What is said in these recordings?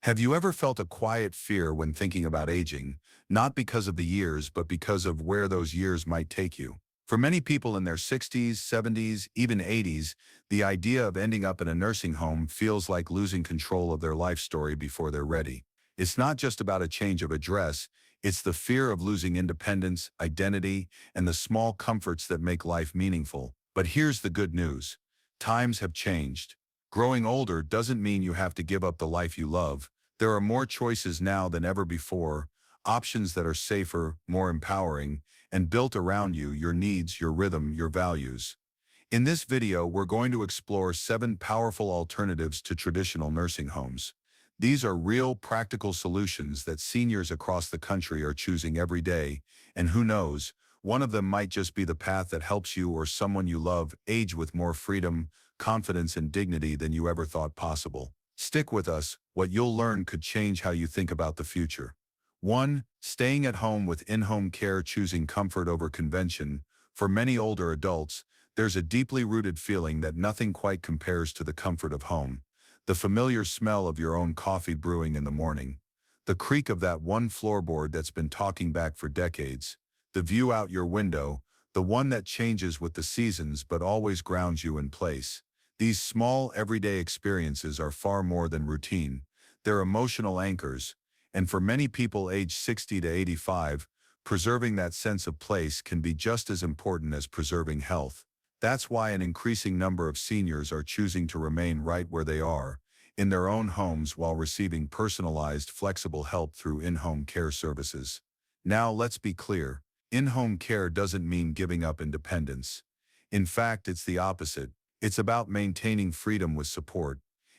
Have you ever felt a quiet fear when thinking about aging, not because of the years, but because of where those years might take you? For many people in their 60s, 70s, even 80s, the idea of ending up in a nursing home feels like losing control of their life story before they're ready. It's not just about a change of address, it's the fear of losing independence, identity, and the small comforts that make life meaningful. But here's the good news. Times have changed. Growing older doesn't mean you have to give up the life you love. There are more choices now than ever before, options that are safer, more empowering, and built around you, your needs, your rhythm, your values. In this video, we're going to explore 7 powerful alternatives to traditional nursing homes. These are real, practical solutions that seniors across the country are choosing every day, and who knows, one of them might just be the path that helps you or someone you love age with more freedom, confidence, and dignity than you ever thought possible. Stick with us, what you'll learn could change how you think about the future. 1. Staying at home with in-home care, choosing comfort over convention. For many older adults, there's a deeply rooted feeling that nothing quite compares to the comfort of home. The familiar smell of your own coffee brewing in the morning. The creak of that one floorboard that's been talking back for decades. The view out your window, the one that changes with the seasons but always grounds you in place. These small, everyday experiences are far more than routine. They're emotional anchors, and for many people aged 60 to 85, preserving that sense of place can be just as important as preserving health. That's why an increasing number of seniors are choosing to remain right where they are, in their own homes while receiving personalized, flexible help through in-home care services. Now, let's be clear. In-home care doesn't mean giving up independence. In fact, it's the opposite. It's about maintaining freedom with support.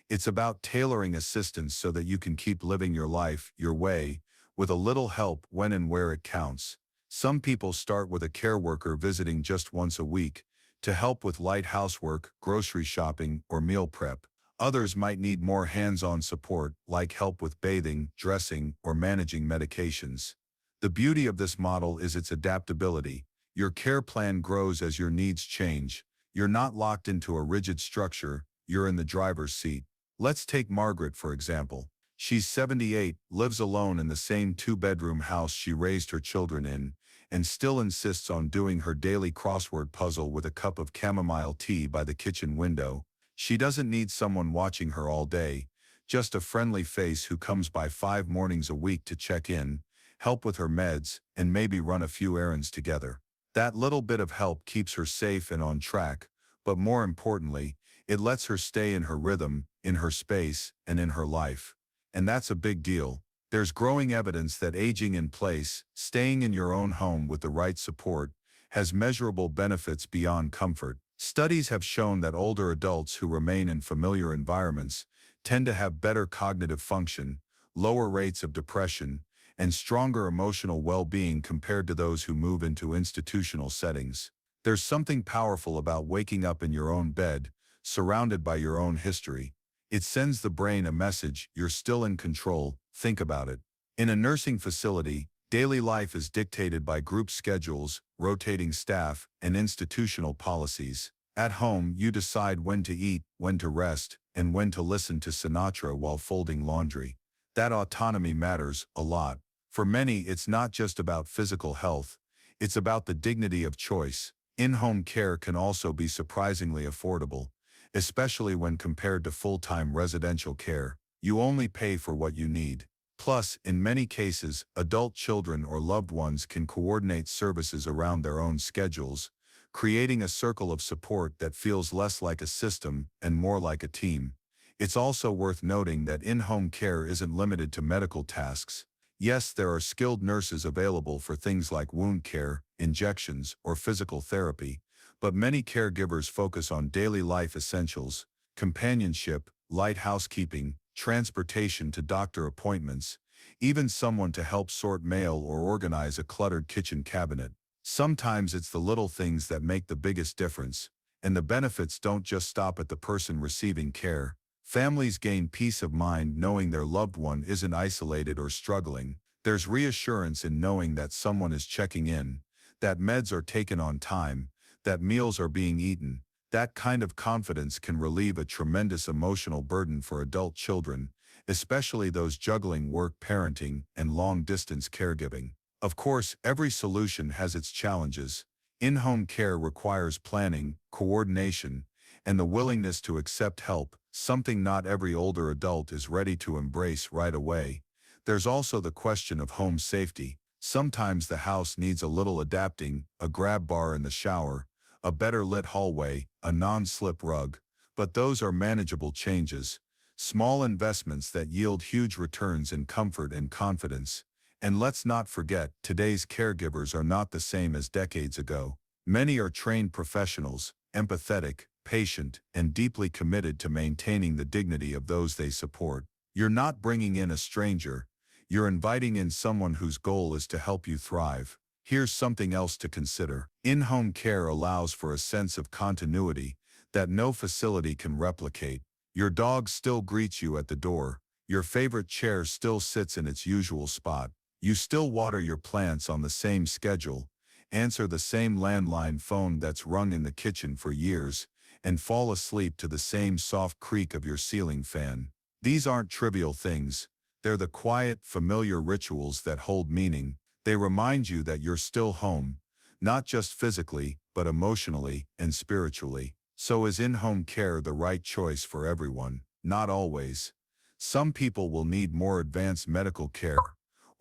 It's about tailoring assistance so that you can keep living your life, your way, with a little help when and where it counts. Some people start with a care worker visiting just once a week to help with light housework, grocery shopping, or meal prep. Others might need more hands-on support, like help with bathing, dressing, or managing medications. The beauty of this model is its adaptability. Your care plan grows as your needs change. You're not locked into a rigid structure, you're in the driver's seat. Let's take Margaret, for example. She's 78, lives alone in the same 2-bedroom house she raised her children in, and still insists on doing her daily crossword puzzle with a cup of chamomile tea by the kitchen window. She doesn't need someone watching her all day, just a friendly face who comes by 5 mornings a week to check in, help with her meds, and maybe run a few errands together. That little bit of help keeps her safe and on track, but more importantly, it lets her stay in her rhythm, in her space, and in her life. And that's a big deal. There's growing evidence that aging in place, staying in your own home with the right support, has measurable benefits beyond comfort. Studies have shown that older adults who remain in familiar environments tend to have better cognitive function, lower rates of depression, and stronger emotional well-being compared to those who move into institutional settings. There's something powerful about waking up in your own bed, surrounded by your own history. It sends the brain a message: you're still in control, think about it. In a nursing facility, daily life is dictated by group schedules, rotating staff, and institutional policies. At home, you decide when to eat, when to rest, and when to listen to Sinatra while folding laundry. That autonomy matters a lot. For many, it's not just about physical health, it's about the dignity of choice. In-home care can also be surprisingly affordable, especially when compared to full-time residential care. You only pay for what you need. Plus, in many cases, adult children or loved ones can coordinate services around their own schedules, creating a circle of support that feels less like a system and more like a team. It's also worth noting that in-home care isn't limited to medical tasks. Yes, there are skilled nurses available for things like wound care, injections, or physical therapy, but many caregivers focus on daily life essentials: companionship, light housekeeping, transportation to doctor appointments, even someone to help sort mail or organize a cluttered kitchen cabinet. Sometimes it's the little things that make the biggest difference, and the benefits don't just stop at the person receiving care. Families gain peace of mind knowing their loved one isn't isolated or struggling. There's reassurance in knowing that someone is checking in, that meds are taken on time, that meals are being eaten. That kind of confidence can relieve a tremendous emotional burden for adult children, especially those juggling work, parenting, and long-distance caregiving. Of course, every solution has its challenges. In-home care requires planning, coordination, and the willingness to accept help, something not every older adult is ready to embrace right away. There's also the question of home safety. Sometimes the house needs a little adapting, a grab bar in the shower, a better lit hallway, a non-slip rug. But those are manageable changes, small investments that yield huge returns in comfort and confidence. And let's not forget, today's caregivers are not the same as decades ago. Many are trained professionals, empathetic, patient, and deeply committed to maintaining the dignity of those they support. You're not bringing in a stranger, you're inviting in someone whose goal is to help you thrive. Here's something else to consider. In-home care allows for a sense of continuity that no facility can replicate. Your dog still greets you at the door, your favorite chair still sits in its usual spot, you still water your plants on the same schedule, answer the same landline phone that's rung in the kitchen for years, and fall asleep to the same soft creak of your ceiling fan. These aren't trivial things. They're the quiet, familiar rituals that hold meaning. They remind you that you're still home, not just physically, but emotionally and spiritually. So is in-home care the right choice for everyone? Not always. Some people will need more advanced medical care,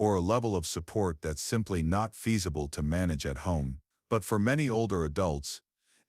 or a level of support that's simply not feasible to manage at home. But for many older adults,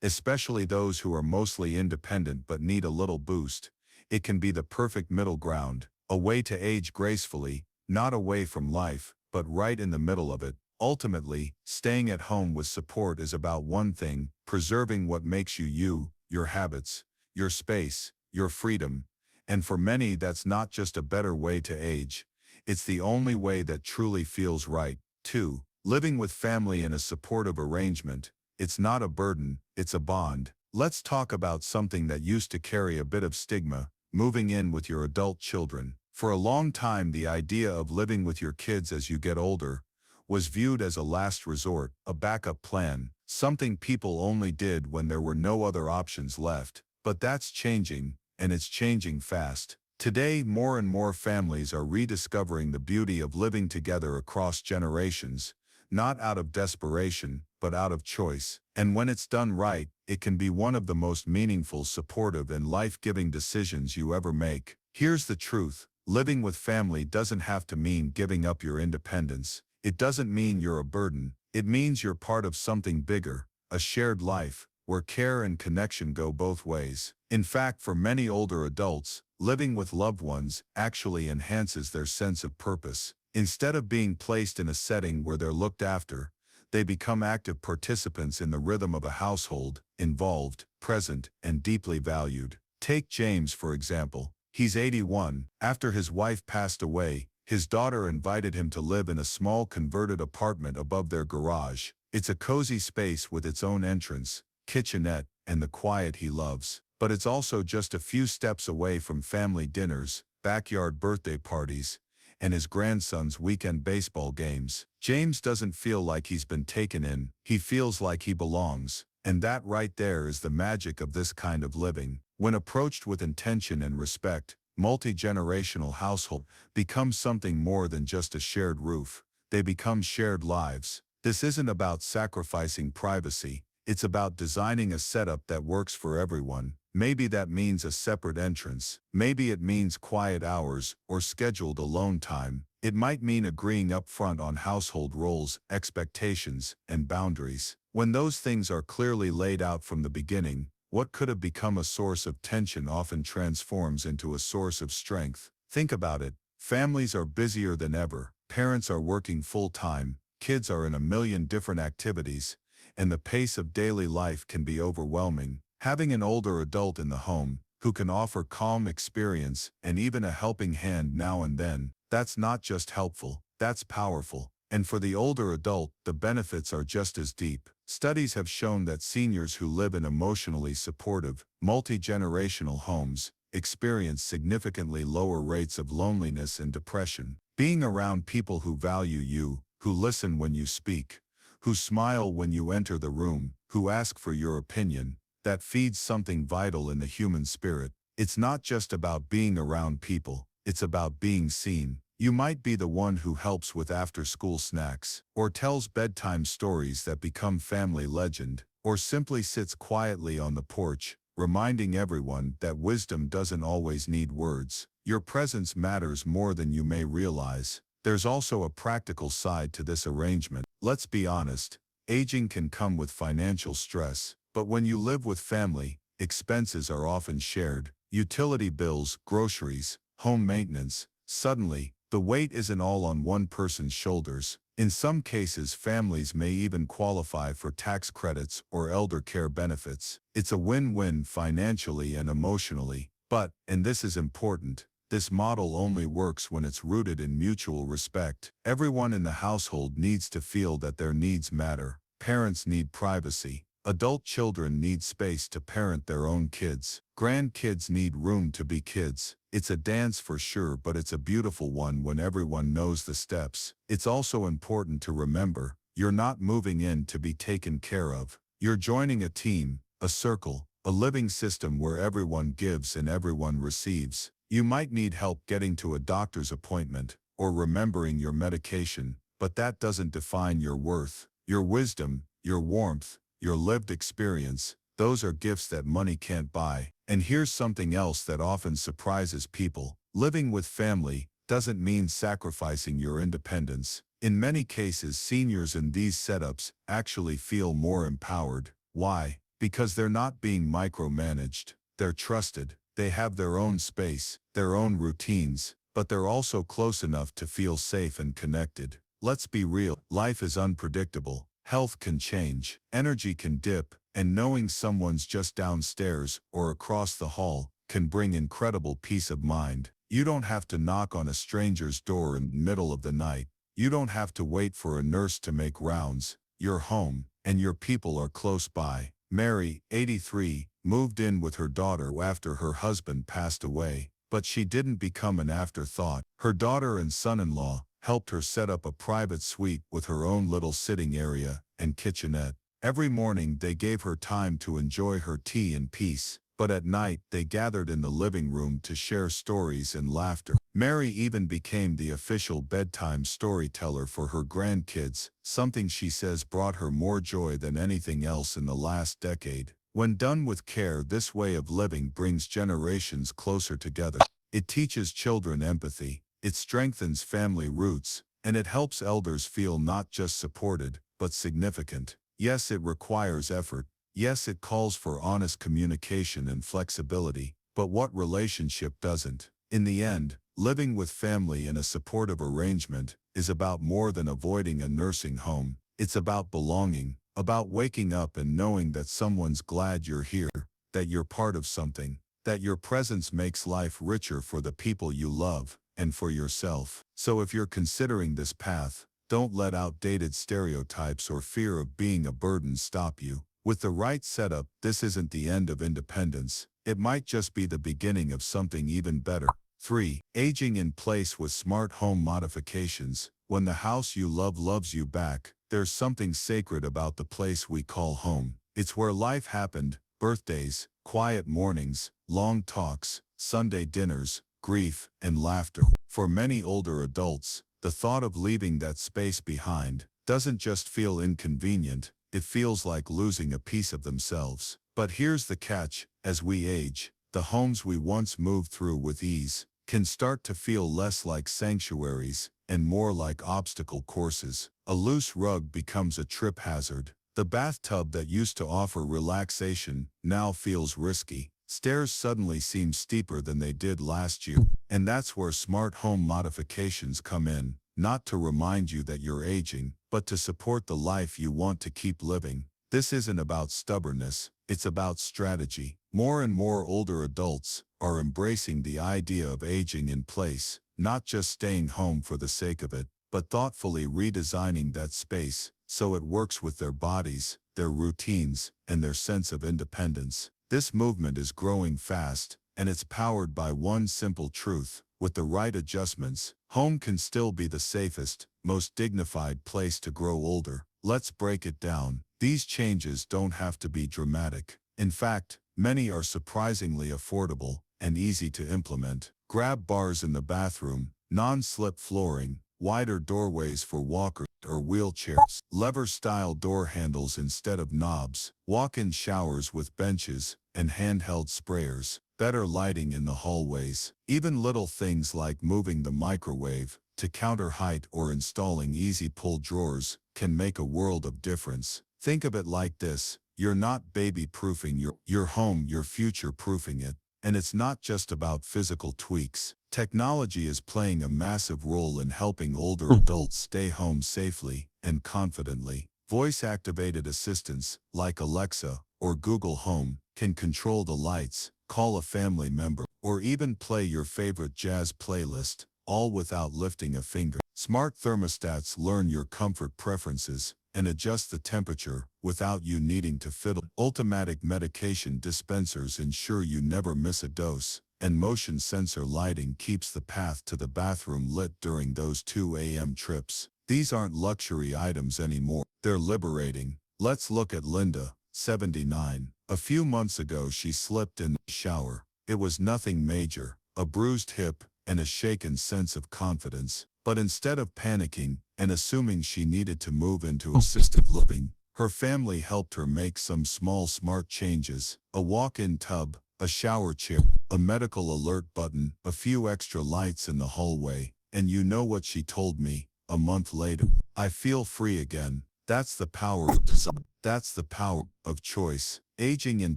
especially those who are mostly independent but need a little boost, it can be the perfect middle ground, a way to age gracefully, not away from life, but right in the middle of it. Ultimately, staying at home with support is about one thing: preserving what makes you you, your habits, your space, your freedom. And for many, that's not just a better way to age. It's the only way that truly feels right. 2. Living with family in a supportive arrangement. It's not a burden, it's a bond. Let's talk about something that used to carry a bit of stigma: moving in with your adult children. For a long time, the idea of living with your kids as you get older was viewed as a last resort, a backup plan, something people only did when there were no other options left. But that's changing, and it's changing fast. Today, more and more families are rediscovering the beauty of living together across generations, not out of desperation, but out of choice. And when it's done right, it can be one of the most meaningful, supportive, and life-giving decisions you ever make. Here's the truth: living with family doesn't have to mean giving up your independence. It doesn't mean you're a burden. It means you're part of something bigger, a shared life, where care and connection go both ways. In fact, for many older adults, living with loved ones actually enhances their sense of purpose. Instead of being placed in a setting where they're looked after, they become active participants in the rhythm of a household, involved, present, and deeply valued. Take James, for example. He's 81. After his wife passed away, his daughter invited him to live in a small converted apartment above their garage. It's a cozy space with its own entrance, kitchenette, and the quiet he loves. But it's also just a few steps away from family dinners, backyard birthday parties, and his grandson's weekend baseball games. James doesn't feel like he's been taken in, he feels like he belongs. And that right there is the magic of this kind of living. When approached with intention and respect, multi-generational household becomes something more than just a shared roof. They become shared lives. This isn't about sacrificing privacy. It's about designing a setup that works for everyone. Maybe that means a separate entrance. Maybe it means quiet hours or scheduled alone time. It might mean agreeing up front on household roles, expectations, and boundaries. When those things are clearly laid out from the beginning, what could have become a source of tension often transforms into a source of strength. Think about it. Families are busier than ever. Parents are working full-time. Kids are in a million different activities, and the pace of daily life can be overwhelming. Having an older adult in the home, who can offer calm experience and even a helping hand now and then, that's not just helpful, that's powerful. And for the older adult, the benefits are just as deep. Studies have shown that seniors who live in emotionally supportive, multi-generational homes experience significantly lower rates of loneliness and depression. Being around people who value you, who listen when you speak, who smile when you enter the room, who ask for your opinion, that feeds something vital in the human spirit. It's not just about being around people, it's about being seen. You might be the one who helps with after-school snacks, or tells bedtime stories that become family legend, or simply sits quietly on the porch, reminding everyone that wisdom doesn't always need words. Your presence matters more than you may realize. There's also a practical side to this arrangement. Let's be honest, aging can come with financial stress, but when you live with family, expenses are often shared. Utility bills, groceries, home maintenance. Suddenly, the weight isn't all on one person's shoulders. In some cases, families may even qualify for tax credits or elder care benefits. It's a win-win financially and emotionally. But, and this is important, this model only works when it's rooted in mutual respect. Everyone in the household needs to feel that their needs matter. Parents need privacy. Adult children need space to parent their own kids. Grandkids need room to be kids. It's a dance for sure, but it's a beautiful one when everyone knows the steps. It's also important to remember, you're not moving in to be taken care of. You're joining a team, a circle, a living system where everyone gives and everyone receives. You might need help getting to a doctor's appointment or remembering your medication, but that doesn't define your worth. Your wisdom, your warmth, your lived experience, those are gifts that money can't buy. And here's something else that often surprises people. Living with family doesn't mean sacrificing your independence. In many cases, seniors in these setups actually feel more empowered. Why? Because they're not being micromanaged. They're trusted. They have their own space, their own routines, but they're also close enough to feel safe and connected. Let's be real. Life is unpredictable. Health can change, energy can dip, and knowing someone's just downstairs or across the hall can bring incredible peace of mind. You don't have to knock on a stranger's door in the middle of the night. You don't have to wait for a nurse to make rounds. You're home, and your people are close by. Mary, 83, moved in with her daughter after her husband passed away, but she didn't become an afterthought. Her daughter and son-in-law helped her set up a private suite with her own little sitting area and kitchenette. Every morning they gave her time to enjoy her tea in peace, but at night they gathered in the living room to share stories and laughter. Mary even became the official bedtime storyteller for her grandkids, something she says brought her more joy than anything else in the last decade. When done with care, this way of living brings generations closer together. It teaches children empathy. It strengthens family roots, and it helps elders feel not just supported, but significant. Yes, it requires effort. Yes, it calls for honest communication and flexibility, but what relationship doesn't? In the end, living with family in a supportive arrangement is about more than avoiding a nursing home. It's about belonging, about waking up and knowing that someone's glad you're here, that you're part of something, that your presence makes life richer for the people you love and for yourself. So if you're considering this path, don't let outdated stereotypes or fear of being a burden stop you. With the right setup, this isn't the end of independence. It might just be the beginning of something even better. 3. Aging in place with smart home modifications. When the house you love loves you back, there's something sacred about the place we call home. It's where life happened, birthdays, quiet mornings, long talks, Sunday dinners, grief, and laughter. For many older adults, the thought of leaving that space behind doesn't just feel inconvenient, it feels like losing a piece of themselves. But here's the catch: as we age, the homes we once moved through with ease can start to feel less like sanctuaries and more like obstacle courses. A loose rug becomes a trip hazard. The bathtub that used to offer relaxation now feels risky. Stairs suddenly seem steeper than they did last year. And that's where smart home modifications come in, not to remind you that you're aging, but to support the life you want to keep living. This isn't about stubbornness, it's about strategy. More and more older adults are embracing the idea of aging in place, not just staying home for the sake of it, but thoughtfully redesigning that space so it works with their bodies, their routines, and their sense of independence. This movement is growing fast, and it's powered by one simple truth: with the right adjustments, home can still be the safest, most dignified place to grow older. Let's break it down. These changes don't have to be dramatic. In fact, many are surprisingly affordable and easy to implement. Grab bars in the bathroom, non-slip flooring, wider doorways for walkers or wheelchairs, lever-style door handles instead of knobs, walk-in showers with benches, and handheld sprayers, better lighting in the hallways. Even little things like moving the microwave to counter height or installing easy pull drawers can make a world of difference. Think of it like this: you're not baby-proofing your home, you're future-proofing it. And it's not just about physical tweaks. Technology is playing a massive role in helping older adults stay home safely and confidently. Voice-activated assistants like Alexa or Google Home can control the lights, call a family member, or even play your favorite jazz playlist, all without lifting a finger. Smart thermostats learn your comfort preferences and adjust the temperature without you needing to fiddle. Automatic medication dispensers ensure you never miss a dose, and motion sensor lighting keeps the path to the bathroom lit during those 2 a.m. trips. These aren't luxury items anymore. They're liberating. Let's look at Linda, 79. A few months ago she slipped in the shower. It was nothing major, a bruised hip and a shaken sense of confidence. But instead of panicking and assuming she needed to move into assisted living, her family helped her make some small smart changes: a walk-in tub, a shower chair, a medical alert button, a few extra lights in the hallway. And you know what she told me a month later? "I feel free again." That's the power of design. That's the power of choice. Aging in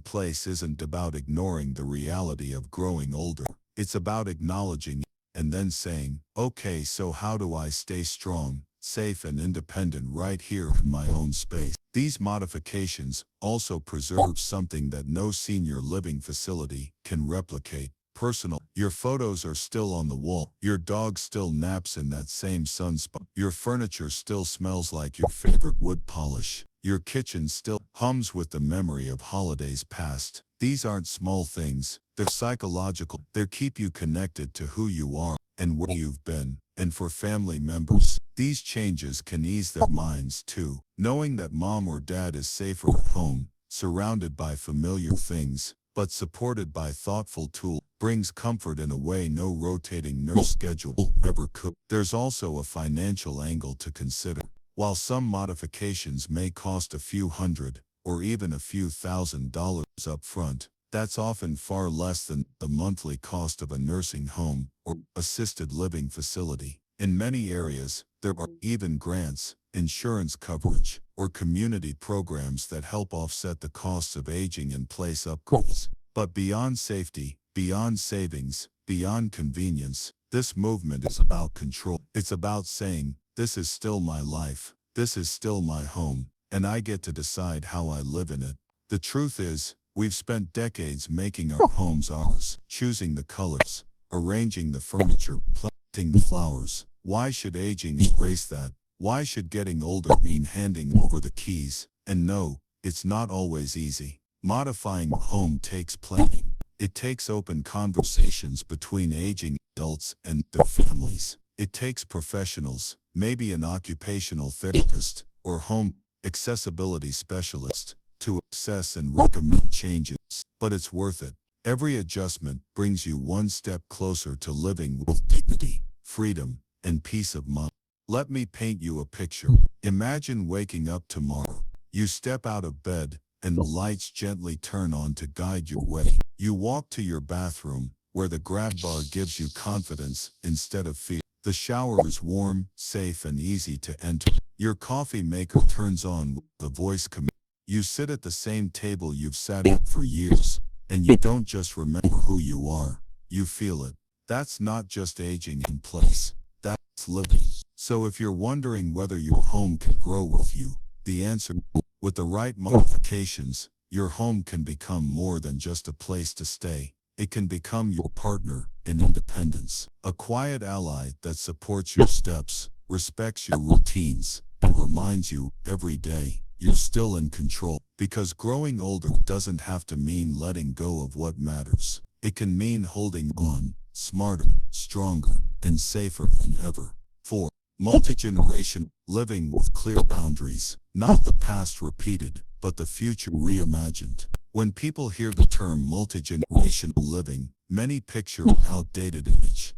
place isn't about ignoring the reality of growing older. It's about acknowledging and then saying, "Okay, so how do I stay strong, safe and independent right here in my own space?" These modifications also preserve something that no senior living facility can replicate: personal. Your photos are still on the wall. Your dog still naps in that same sunspot. Your furniture still smells like your favorite wood polish. Your kitchen still hums with the memory of holidays past. These aren't small things. They're psychological. They keep you connected to who you are and where you've been. And for family members, these changes can ease their minds too. Knowing that mom or dad is safer at home, surrounded by familiar things, but supported by thoughtful tools, brings comfort in a way no rotating nurse schedule ever could. There's also a financial angle to consider. While some modifications may cost a few hundred or even a few $1,000s up front, that's often far less than the monthly cost of a nursing home or assisted living facility. In many areas, there are even grants, insurance coverage, or community programs that help offset the costs of aging in place upgrades. But beyond safety, beyond savings, beyond convenience, this movement is about control. It's about saying, "This is still my life, this is still my home, and I get to decide how I live in it." The truth is, we've spent decades making our homes ours, choosing the colors, arranging the furniture, planting the flowers. Why should aging erase that? Why should getting older mean handing over the keys? And no, it's not always easy. Modifying a home takes planning. It takes open conversations between aging adults and their families. It takes professionals, maybe an occupational therapist or home accessibility specialist, to assess and recommend changes. But it's worth it. Every adjustment brings you one step closer to living with dignity, freedom, and peace of mind. Let me paint you a picture. Imagine waking up tomorrow. You step out of bed, and the lights gently turn on to guide your way. You walk to your bathroom, where the grab bar gives you confidence instead of fear. The shower is warm, safe, and easy to enter. Your coffee maker turns on with the voice command. You sit at the same table you've sat at for years, and you don't just remember who you are, you feel it. That's not just aging in place. That's living. So if you're wondering whether your home can grow with you, the answer is, with the right modifications, your home can become more than just a place to stay. It can become your partner in independence, a quiet ally that supports your steps, respects your routines, and reminds you every day you're still in control. Because growing older doesn't have to mean letting go of what matters. It can mean holding on, smarter, stronger, and safer than ever. 4. Multi-generation living with clear boundaries. Not the past repeated, but the future reimagined. When people hear the term multi-generational living, many picture an outdated image.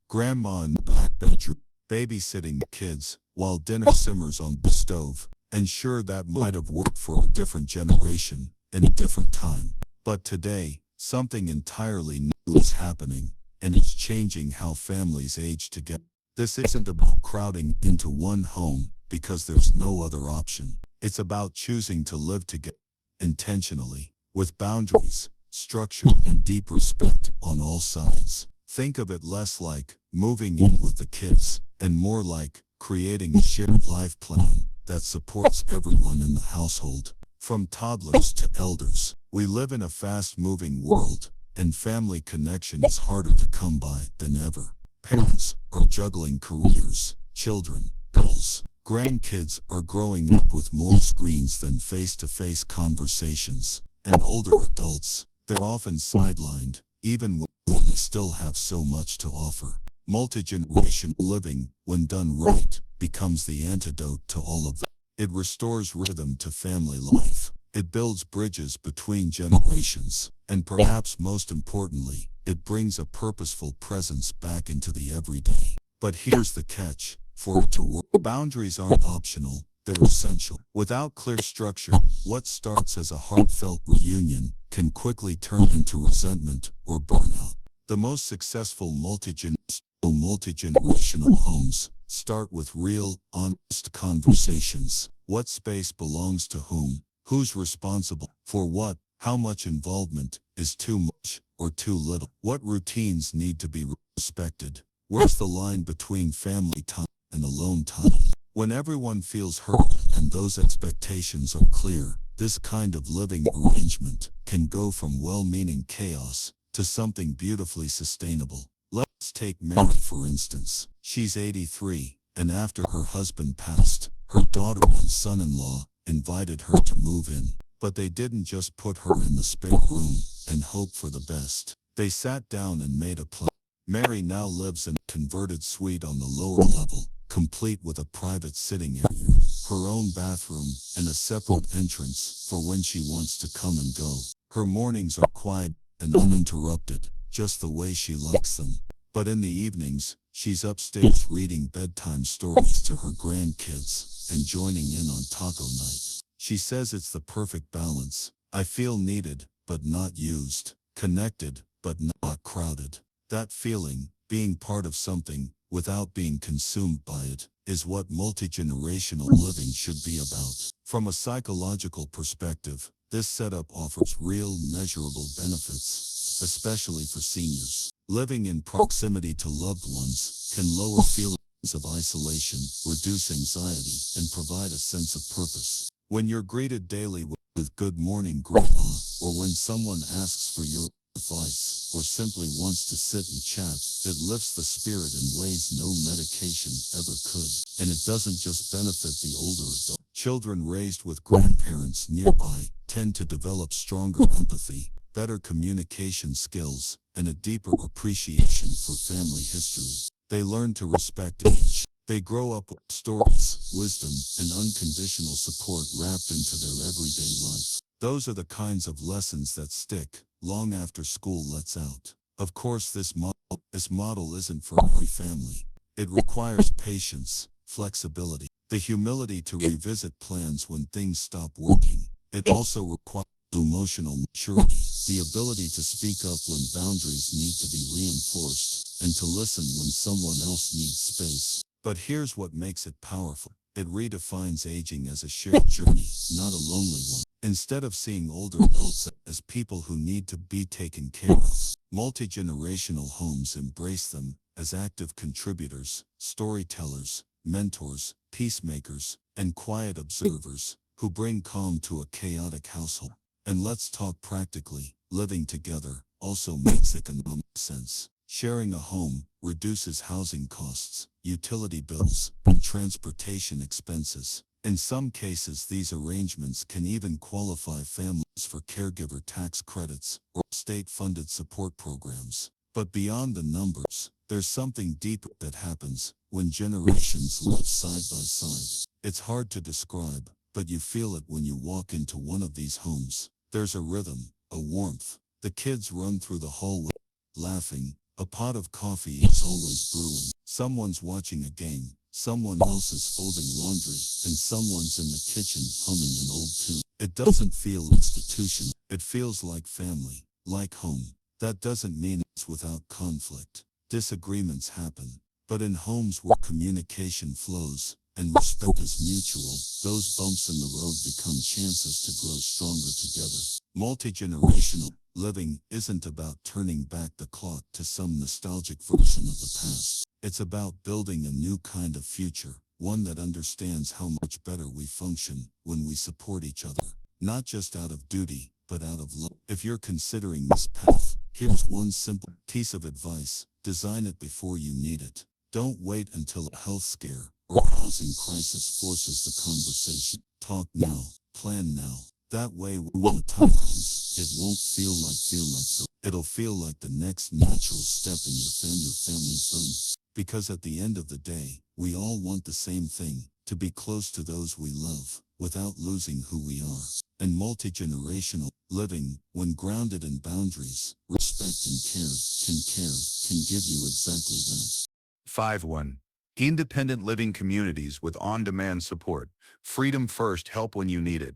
Grandma in the back bedroom, babysitting the kids, while dinner simmers on the stove. And sure, that might have worked for a different generation, in a different time. But today, something entirely new is happening, and it's changing how families age together. This isn't about crowding into one home because there's no other option. It's about choosing to live together intentionally, with boundaries, structure, and deep respect on all sides. Think of it less like moving in with the kids, and more like creating a shared life plan that supports everyone in the household. From toddlers to elders, we live in a fast-moving world, and family connection is harder to come by than ever. Parents are juggling careers, children, bills. Grandkids are growing up with more screens than face-to-face conversations. And older adults, they're often sidelined, even when they still have so much to offer. Multi-generational living, when done right, becomes the antidote to all of that. It restores rhythm to family life. It builds bridges between generations. And perhaps most importantly, it brings a purposeful presence back into the everyday. But here's the catch. For it to work, boundaries aren't optional, they're essential. Without clear structure, what starts as a heartfelt reunion can quickly turn into resentment or burnout. The most successful multi-generational homes start with real, honest conversations. What space belongs to whom? Who's responsible for what? How much involvement is too much or too little? What routines need to be respected? Where's the line between family time and alone time? When everyone feels heard and those expectations are clear, this kind of living arrangement can go from well-meaning chaos to something beautifully sustainable. Let's take Mary for instance. She's 83, and after her husband passed, her daughter and son-in-law invited her to move in. But they didn't just put her in the spare room and hope for the best. They sat down and made a plan. Mary now lives in a converted suite on the lower level, complete with a private sitting area, her own bathroom, and a separate entrance for when she wants to come and go. Her mornings are quiet and uninterrupted, just the way she likes them. But in the evenings, she's upstairs reading bedtime stories to her grandkids and joining in on taco night. She says it's the perfect balance. I feel needed, but not used. Connected, but not crowded. That feeling, being part of something, without being consumed by it, is what multi-generational living should be about. From a psychological perspective, this setup offers real, measurable benefits, especially for seniors. Living in proximity to loved ones can lower feelings of isolation, reduce anxiety, and provide a sense of purpose. When you're greeted daily with "Good morning, Grandma," or when someone asks for your advice, or simply wants to sit and chat, it lifts the spirit in ways no medication ever could. And it doesn't just benefit the older adult. Children raised with grandparents nearby tend to develop stronger empathy, better communication skills, and a deeper appreciation for family history. They learn to respect age. They grow up with stories, wisdom, and unconditional support wrapped into their everyday life. Those are the kinds of lessons that stick long after school lets out. Of course, this model isn't for every family. It requires patience, flexibility, the humility to revisit plans when things stop working. It also requires emotional maturity, the ability to speak up when boundaries need to be reinforced, and to listen when someone else needs space. But here's what makes it powerful. It redefines aging as a shared journey, not a lonely one. Instead of seeing older adults as people who need to be taken care of, multi-generational homes embrace them as active contributors, storytellers, mentors, peacemakers, and quiet observers who bring calm to a chaotic household. And let's talk practically. Living together also makes economic sense. Sharing a home reduces housing costs, utility bills, and transportation expenses. In some cases, these arrangements can even qualify families for caregiver tax credits or state-funded support programs. But beyond the numbers, there's something deeper that happens when generations live side by side. It's hard to describe, but you feel it when you walk into one of these homes. There's a rhythm, a warmth. The kids run through the hallway, laughing. A pot of coffee is always brewing. Someone's watching a game. Someone else is folding laundry. And someone's in the kitchen humming an old tune. It doesn't feel institutional. It feels like family, like home. That doesn't mean it's without conflict. Disagreements happen. But in homes where communication flows and respect is mutual, those bumps in the road become chances to grow stronger together. Multi-generational living isn't about turning back the clock to some nostalgic version of the past. It's about building a new kind of future, one that understands how much better we function when we support each other, not just out of duty, but out of love. If you're considering this path, here's one simple piece of advice: design it before you need it. Don't wait until a health scare or housing crisis forces the conversation. Talk now, plan now. That way, when the time comes, it won't feel like so. It'll feel like the next natural step in your family's journey. Because at the end of the day, we all want the same thing: to be close to those we love, without losing who we are. And multi-generational living, when grounded in boundaries, respect and can give you exactly that. 5.1. Independent living communities with on-demand support. Freedom first, help when you need it.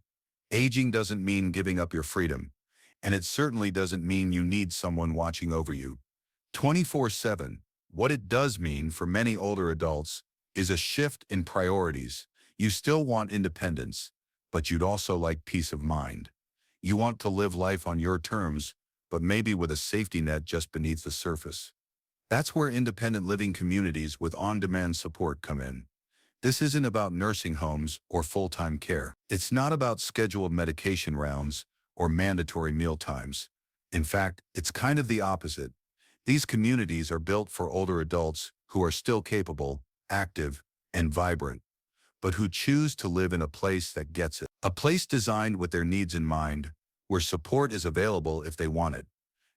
Aging doesn't mean giving up your freedom, and it certainly doesn't mean you need someone watching over you 24/7. What it does mean for many older adults is a shift in priorities. You still want independence, but you'd also like peace of mind. You want to live life on your terms, but maybe with a safety net just beneath the surface. That's where independent living communities with on-demand support come in. This isn't about nursing homes or full-time care. It's not about scheduled medication rounds or mandatory meal times. In fact, it's kind of the opposite. These communities are built for older adults who are still capable, active, and vibrant, but who choose to live in a place that gets it. A place designed with their needs in mind, where support is available if they want it,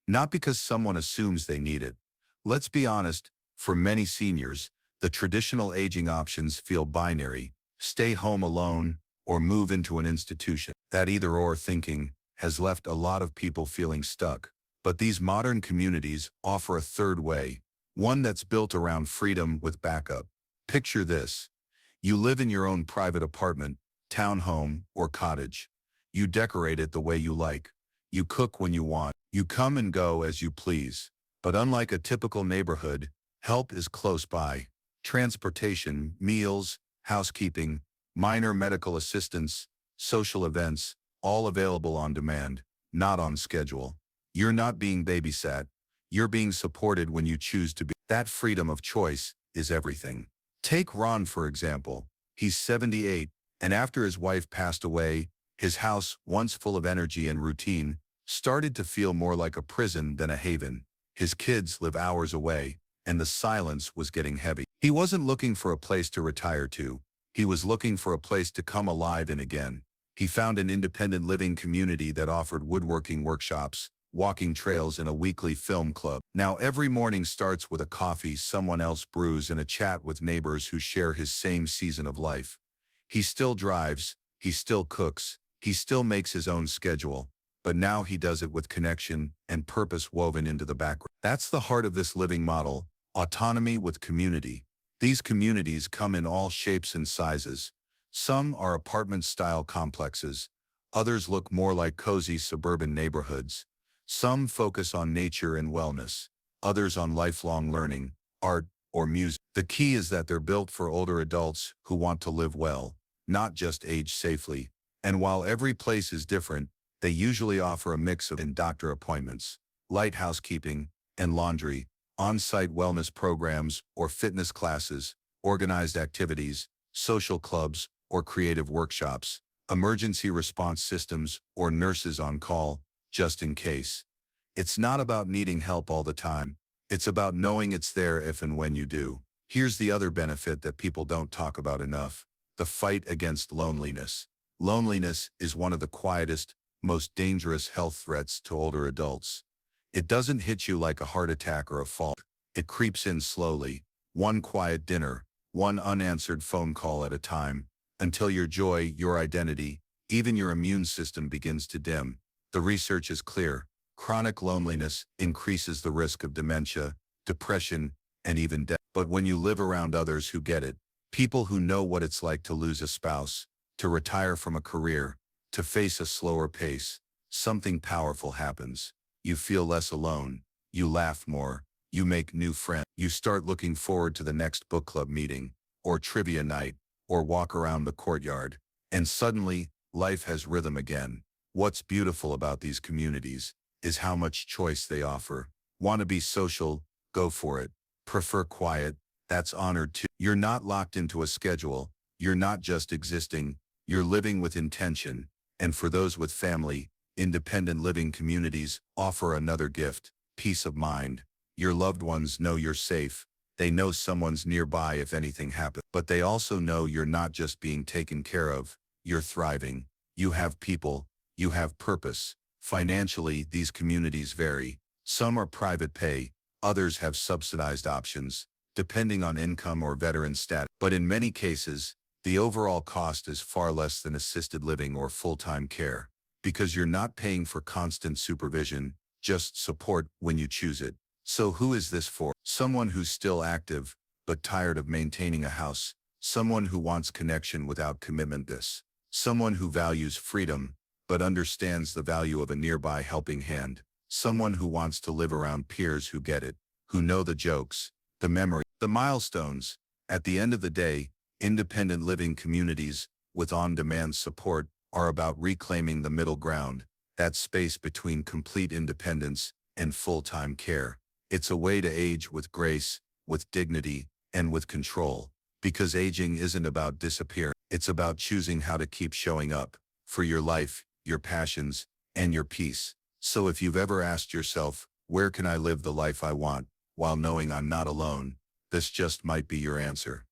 not because someone assumes they need it. Let's be honest, for many seniors, the traditional aging options feel binary: stay home alone or move into an institution. That either-or thinking has left a lot of people feeling stuck. But these modern communities offer a third way, one that's built around freedom with backup. Picture this. You live in your own private apartment, townhome, or cottage. You decorate it the way you like. You cook when you want. You come and go as you please. But unlike a typical neighborhood, help is close by. Transportation, meals, housekeeping, minor medical assistance, social events, all available on demand, not on schedule. You're not being babysat. You're being supported when you choose to be. That freedom of choice is everything. Take Ron, for example. He's 78, and after his wife passed away, his house, once full of energy and routine, started to feel more like a prison than a haven. His kids live hours away, and the silence was getting heavy. He wasn't looking for a place to retire to. He was looking for a place to come alive in again. He found an independent living community that offered woodworking workshops, walking trails, and a weekly film club. Now every morning starts with a coffee someone else brews and a chat with neighbors who share his same season of life. He still drives, he still cooks, he still makes his own schedule, but now he does it with connection and purpose woven into the background. That's the heart of this living model: autonomy with community. These communities come in all shapes and sizes. Some are apartment-style complexes. Others look more like cozy suburban neighborhoods. Some focus on nature and wellness. Others on lifelong learning, art, or music. The key is that they're built for older adults who want to live well, not just age safely. And while every place is different, they usually offer a mix of doctor appointments, light housekeeping, and laundry, on-site wellness programs or fitness classes, organized activities, social clubs or creative workshops, emergency response systems or nurses on call, just in case. It's not about needing help all the time. It's about knowing it's there if and when you do. Here's the other benefit that people don't talk about enough: the fight against loneliness. Loneliness is one of the quietest, most dangerous health threats to older adults. It doesn't hit you like a heart attack or a fall. It creeps in slowly, one quiet dinner, one unanswered phone call at a time, until your joy, your identity, even your immune system begins to dim. The research is clear. Chronic loneliness increases the risk of dementia, depression, and even death. But when you live around others who get it, people who know what it's like to lose a spouse, to retire from a career, to face a slower pace, something powerful happens. You feel less alone. You laugh more. You make new friends. You start looking forward to the next book club meeting, or trivia night, or walk around the courtyard. And suddenly, life has rhythm again. What's beautiful about these communities is how much choice they offer. Want to be social? Go for it. Prefer quiet? That's honored too. You're not locked into a schedule. You're not just existing. You're living with intention. And for those with family, independent living communities offer another gift: peace of mind. Your loved ones know you're safe. They know someone's nearby if anything happens. But they also know you're not just being taken care of. You're thriving. You have people. You have purpose. Financially, these communities vary. Some are private pay. Others have subsidized options, depending on income or veteran status. But in many cases, the overall cost is far less than assisted living or full-time care, because you're not paying for constant supervision, just support when you choose it. So who is this for? Someone who's still active, but tired of maintaining a house. Someone who wants connection without commitment. Someone who values freedom, but understands the value of a nearby helping hand. Someone who wants to live around peers who get it, who know the jokes, the memory, the milestones. At the end of the day, independent living communities with on-demand support are about reclaiming the middle ground, that space between complete independence and full-time care. It's a way to age with grace, with dignity, and with control. Because aging isn't about disappearing. It's about choosing how to keep showing up for your life, your passions, and your peace. So if you've ever asked yourself, where can I live the life I want, while knowing I'm not alone, this just might be your answer.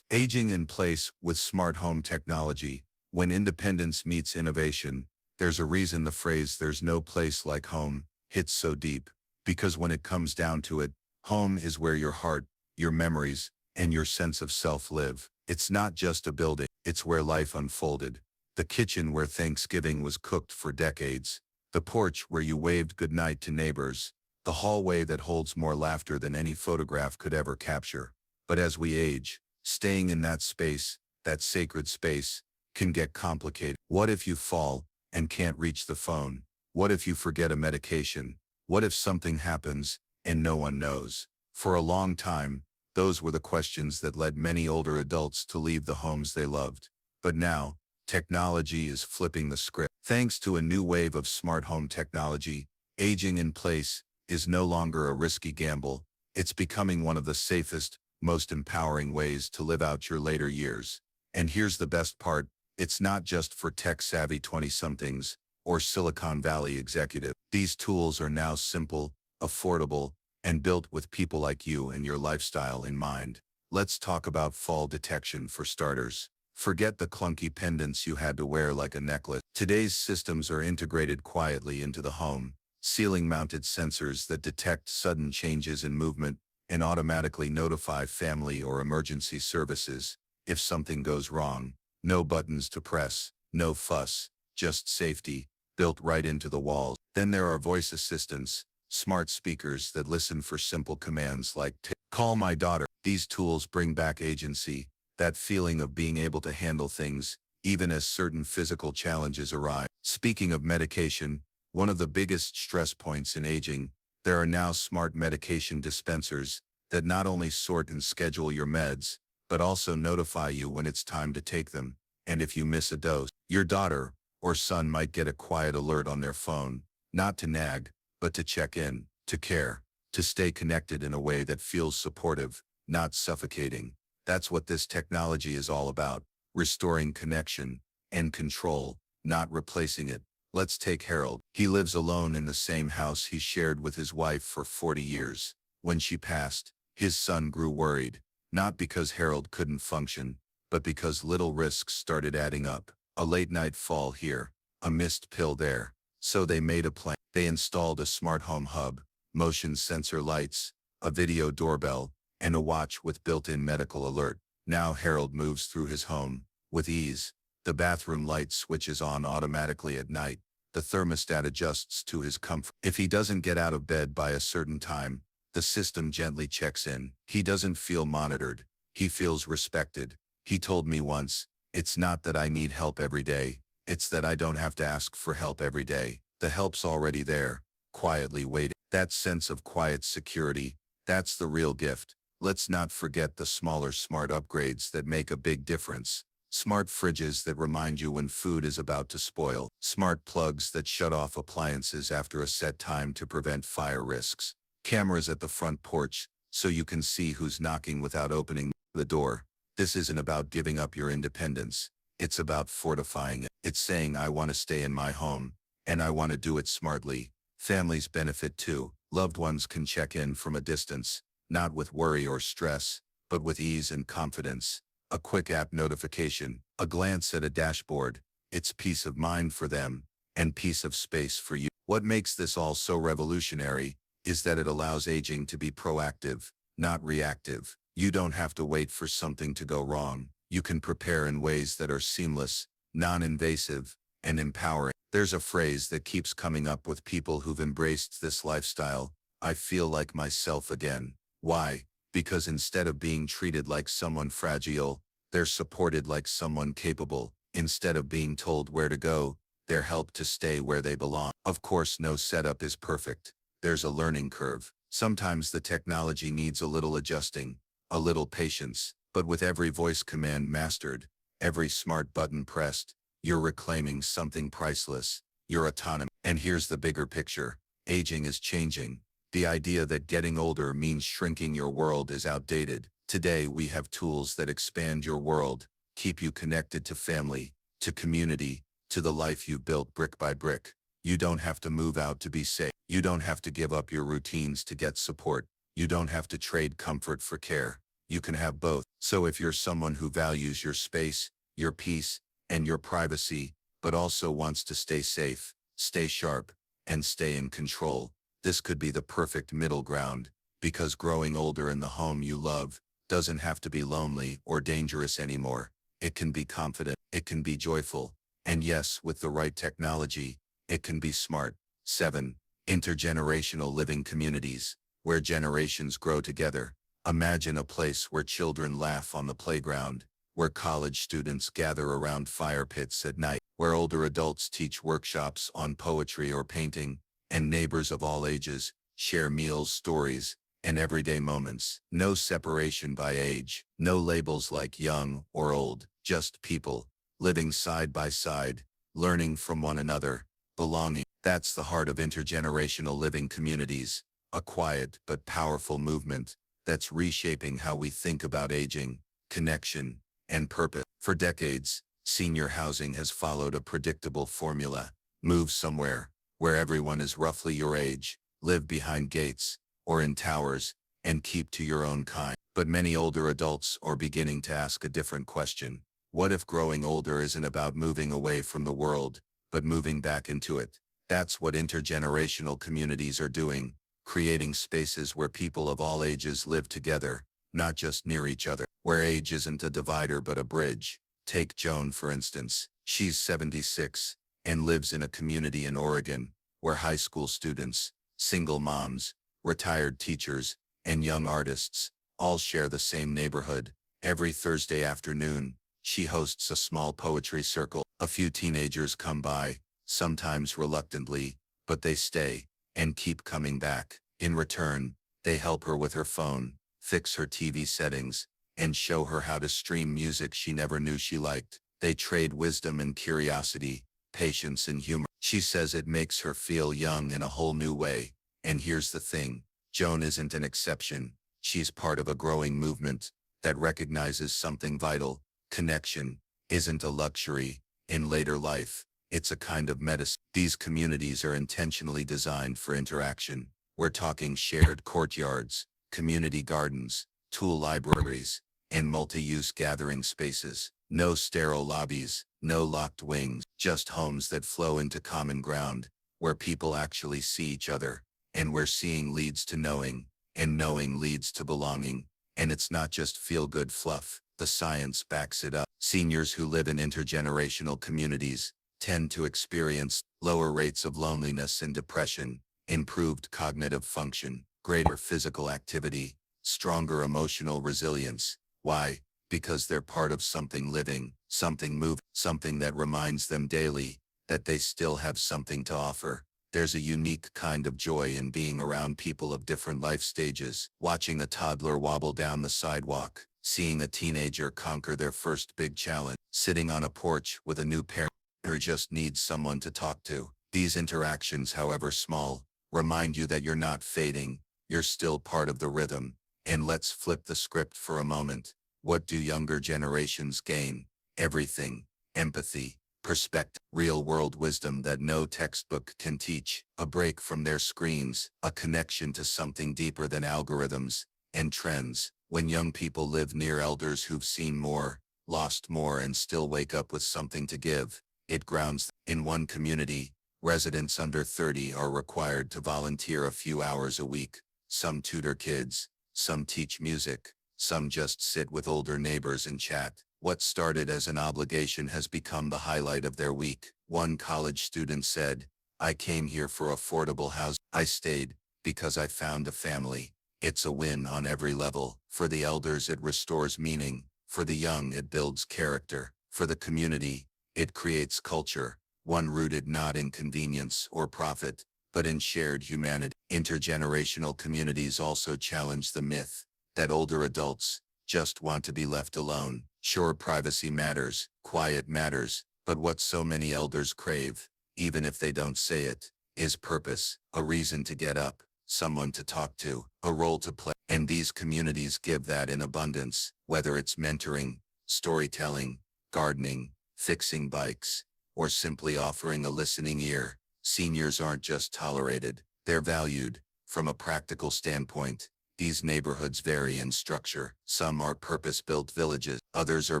Aging in place with smart home technology. When independence meets innovation, there's a reason the phrase "there's no place like home" hits so deep. Because when it comes down to it, home is where your heart, your memories, and your sense of self live. It's not just a building, it's where life unfolded. The kitchen where Thanksgiving was cooked for decades. The porch where you waved goodnight to neighbors. The hallway that holds more laughter than any photograph could ever capture. But as we age, staying in that space, that sacred space, can get complicated. What if you fall and can't reach the phone? What if you forget a medication? What if something happens and no one knows? For a long time, those were the questions that led many older adults to leave the homes they loved. But now, technology is flipping the script. Thanks to a new wave of smart home technology, aging in place is no longer a risky gamble. It's becoming one of the safest, most empowering ways to live out your later years. And here's the best part: it's not just for tech-savvy 20-somethings or Silicon Valley executives. These tools are now simple, affordable, and built with people like you and your lifestyle in mind. Let's talk about fall detection for starters. Forget the clunky pendants you had to wear like a necklace. Today's systems are integrated quietly into the home, ceiling-mounted sensors that detect sudden changes in movement and automatically notify family or emergency services if something goes wrong. No buttons to press, no fuss, just safety, built right into the walls. Then there are voice assistants, smart speakers that listen for simple commands like "call my daughter." These tools bring back agency, that feeling of being able to handle things, even as certain physical challenges arise. Speaking of medication, one of the biggest stress points in aging, there are now smart medication dispensers that not only sort and schedule your meds, but also notify you when it's time to take them. And if you miss a dose, your daughter or son might get a quiet alert on their phone, not to nag, but to check in, to care, to stay connected in a way that feels supportive, not suffocating. That's what this technology is all about: restoring connection and control, not replacing it. Let's take Harold. He lives alone in the same house he shared with his wife for 40 years. When she passed, his son grew worried, not because Harold couldn't function, but because little risks started adding up. A late-night fall here, a missed pill there. So they made a plan. They installed a smart home hub, motion sensor lights, a video doorbell, and a watch with built-in medical alert. Now Harold moves through his home with ease. The bathroom light switches on automatically at night. The thermostat adjusts to his comfort. If he doesn't get out of bed by a certain time, the system gently checks in. He doesn't feel monitored. He feels respected. He told me once, "It's not that I need help every day. It's that I don't have to ask for help every day. The help's already there, quietly waiting." That sense of quiet security, that's the real gift. Let's not forget the smaller smart upgrades that make a big difference. Smart fridges that remind you when food is about to spoil. Smart plugs that shut off appliances after a set time to prevent fire risks. Cameras at the front porch so you can see who's knocking without opening the door. This isn't about giving up your independence. It's about fortifying it. It's saying, I want to stay in my home, and I want to do it smartly. Families benefit too. Loved ones can check in from a distance, not with worry or stress, but with ease and confidence. A quick app notification, a glance at a dashboard. It's peace of mind for them, and peace of space for you. What makes this all so revolutionary is that it allows aging to be proactive, not reactive. You don't have to wait for something to go wrong. You can prepare in ways that are seamless, non-invasive, and empowering. There's a phrase that keeps coming up with people who've embraced this lifestyle: I feel like myself again. Why? Because instead of being treated like someone fragile, they're supported like someone capable. Instead of being told where to go, they're helped to stay where they belong. Of course, no setup is perfect. There's a learning curve. Sometimes the technology needs a little adjusting, a little patience, but with every voice command mastered, every smart button pressed, you're reclaiming something priceless, your autonomy. And here's the bigger picture. Aging is changing. The idea that getting older means shrinking your world is outdated. Today we have tools that expand your world, keep you connected to family, to community, to the life you built brick by brick. You don't have to move out to be safe. You don't have to give up your routines to get support. You don't have to trade comfort for care. You can have both. So if you're someone who values your space, your peace, and your privacy, but also wants to stay safe, stay sharp, and stay in control, this could be the perfect middle ground, because growing older in the home you love doesn't have to be lonely or dangerous anymore. It can be confident, it can be joyful, and yes, with the right technology, it can be smart. 7. Intergenerational living communities, where generations grow together. Imagine a place where children laugh on the playground, where college students gather around fire pits at night, where older adults teach workshops on poetry or painting, and neighbors of all ages share meals, stories, and everyday moments. No separation by age, no labels like young or old, just people living side by side, learning from one another, belonging. That's the heart of intergenerational living communities, a quiet but powerful movement that's reshaping how we think about aging, connection, and purpose. For decades, senior housing has followed a predictable formula: move somewhere where everyone is roughly your age, live behind gates or in towers, and keep to your own kind. But many older adults are beginning to ask a different question. What if growing older isn't about moving away from the world, but moving back into it? That's what intergenerational communities are doing, creating spaces where people of all ages live together, not just near each other, where age isn't a divider but a bridge. Take Joan, for instance. She's 76 and lives in a community in Oregon where high school students, single moms, retired teachers, and young artists all share the same neighborhood. Every Thursday afternoon, she hosts a small poetry circle. A few teenagers come by, sometimes reluctantly, but they stay and keep coming back. In return, they help her with her phone, fix her TV settings, and show her how to stream music she never knew she liked. They trade wisdom and curiosity, patience and humor. She says it makes her feel young in a whole new way. And here's the thing, Joan isn't an exception. She's part of a growing movement that recognizes something vital. Connection isn't a luxury in later life. It's a kind of medicine. These communities are intentionally designed for interaction. We're talking shared courtyards, community gardens, tool libraries, and multi-use gathering spaces. No sterile lobbies, no locked wings, just homes that flow into common ground, where people actually see each other, and where seeing leads to knowing, and knowing leads to belonging. And it's not just feel-good fluff. The science backs it up. Seniors who live in intergenerational communities tend to experience lower rates of loneliness and depression, improved cognitive function, greater physical activity, stronger emotional resilience. Why? Because they're part of something living, something moving, something that reminds them daily that they still have something to offer. There's a unique kind of joy in being around people of different life stages, watching a toddler wobble down the sidewalk, seeing a teenager conquer their first big challenge, sitting on a porch with a new parent who just needs someone to talk to. These interactions, however small, remind you that you're not fading, you're still part of the rhythm. And let's flip the script for a moment. What do younger generations gain? Everything. Empathy, perspective, real-world wisdom that no textbook can teach, a break from their screens, a connection to something deeper than algorithms and trends. When young people live near elders who've seen more, lost more, and still wake up with something to give, it grounds them. In one community, residents under 30 are required to volunteer a few hours a week. Some tutor kids, some teach music, some just sit with older neighbors and chat. What started as an obligation has become the highlight of their week. One college student said, "I came here for affordable housing. I stayed because I found a family." It's a win on every level. For the elders, it restores meaning. For the young, it builds character. For the community, it creates culture, one rooted not in convenience or profit, but in shared humanity. Intergenerational communities also challenge the myth that older adults just want to be left alone. Sure, privacy matters, quiet matters, but what so many elders crave, even if they don't say it, is purpose, a reason to get up, someone to talk to, a role to play. And these communities give that in abundance, whether it's mentoring, storytelling, gardening, fixing bikes, or simply offering a listening ear. Seniors aren't just tolerated, they're valued. From a practical standpoint, these neighborhoods vary in structure. Some are purpose-built villages, others are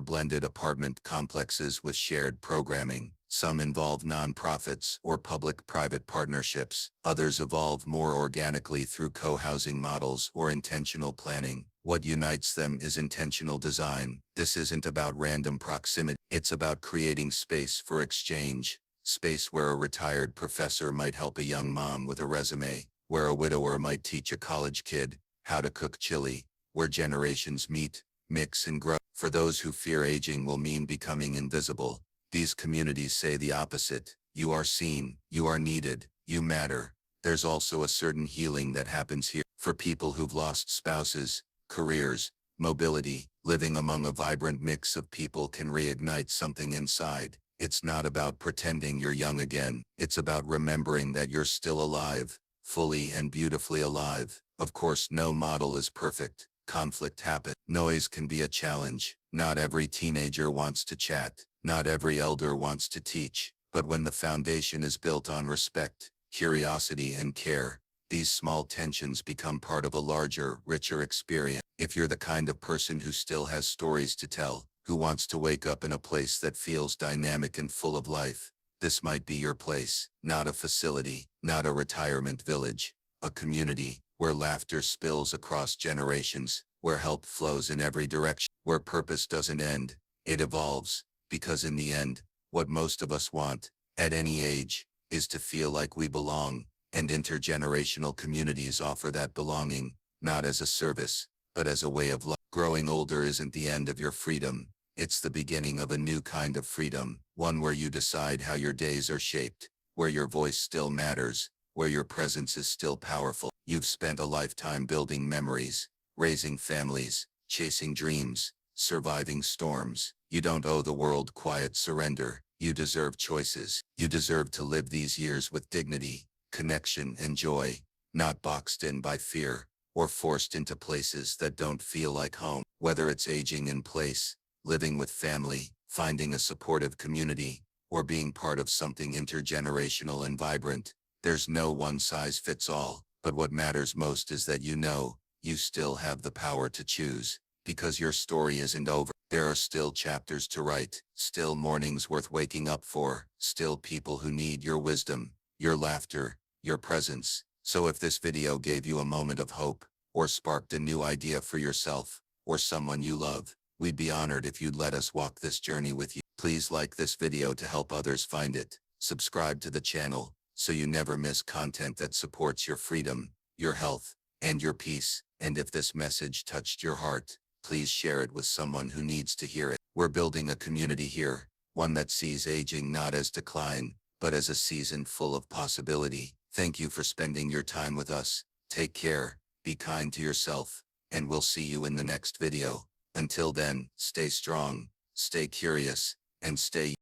blended apartment complexes with shared programming. Some involve nonprofits or public-private partnerships. Others evolve more organically through co-housing models or intentional planning. What unites them is intentional design. This isn't about random proximity. It's about creating space for exchange. Space where a retired professor might help a young mom with a resume, where a widower might teach a college kid how to cook chili, where generations meet, mix, and grow. For those who fear aging will mean becoming invisible, these communities say the opposite. You are seen, you are needed, you matter. There's also a certain healing that happens here. For people who've lost spouses, careers, mobility, living among a vibrant mix of people can reignite something inside. It's not about pretending you're young again. It's about remembering that you're still alive, fully and beautifully alive. Of course, no model is perfect. Conflict happens. Noise can be a challenge. Not every teenager wants to chat. Not every elder wants to teach. But when the foundation is built on respect, curiosity, and care, these small tensions become part of a larger, richer experience. If you're the kind of person who still has stories to tell, who wants to wake up in a place that feels dynamic and full of life, this might be your place. Not a facility, not a retirement village, a community where laughter spills across generations, where help flows in every direction, where purpose doesn't end, it evolves. Because in the end, what most of us want, at any age, is to feel like we belong. And intergenerational communities offer that belonging, not as a service, but as a way of life. Growing older isn't the end of your freedom. It's the beginning of a new kind of freedom, one where you decide how your days are shaped, where your voice still matters, where your presence is still powerful. You've spent a lifetime building memories, raising families, chasing dreams, surviving storms. You don't owe the world quiet surrender. You deserve choices. You deserve to live these years with dignity, connection, and joy, not boxed in by fear, or forced into places that don't feel like home. Whether it's aging in place, living with family, finding a supportive community, or being part of something intergenerational and vibrant, there's no one-size-fits-all. But what matters most is that you still have the power to choose, because your story isn't over. There are still chapters to write, still mornings worth waking up for, still people who need your wisdom, your laughter, your presence. So if this video gave you a moment of hope, or sparked a new idea for yourself, or someone you love, we'd be honored if you'd let us walk this journey with you. Please Please like this video to help others find it. Subscribe to the channel so you never miss content that supports your freedom, your health, and your peace. And if this message touched your heart, please share it with someone who needs to hear it. We're building a community here, one that sees aging not as decline, but as a season full of possibility. Thank you for spending your time with us. Take care, be kind to yourself, and we'll see you in the next video. Until then, stay strong, stay curious, and stay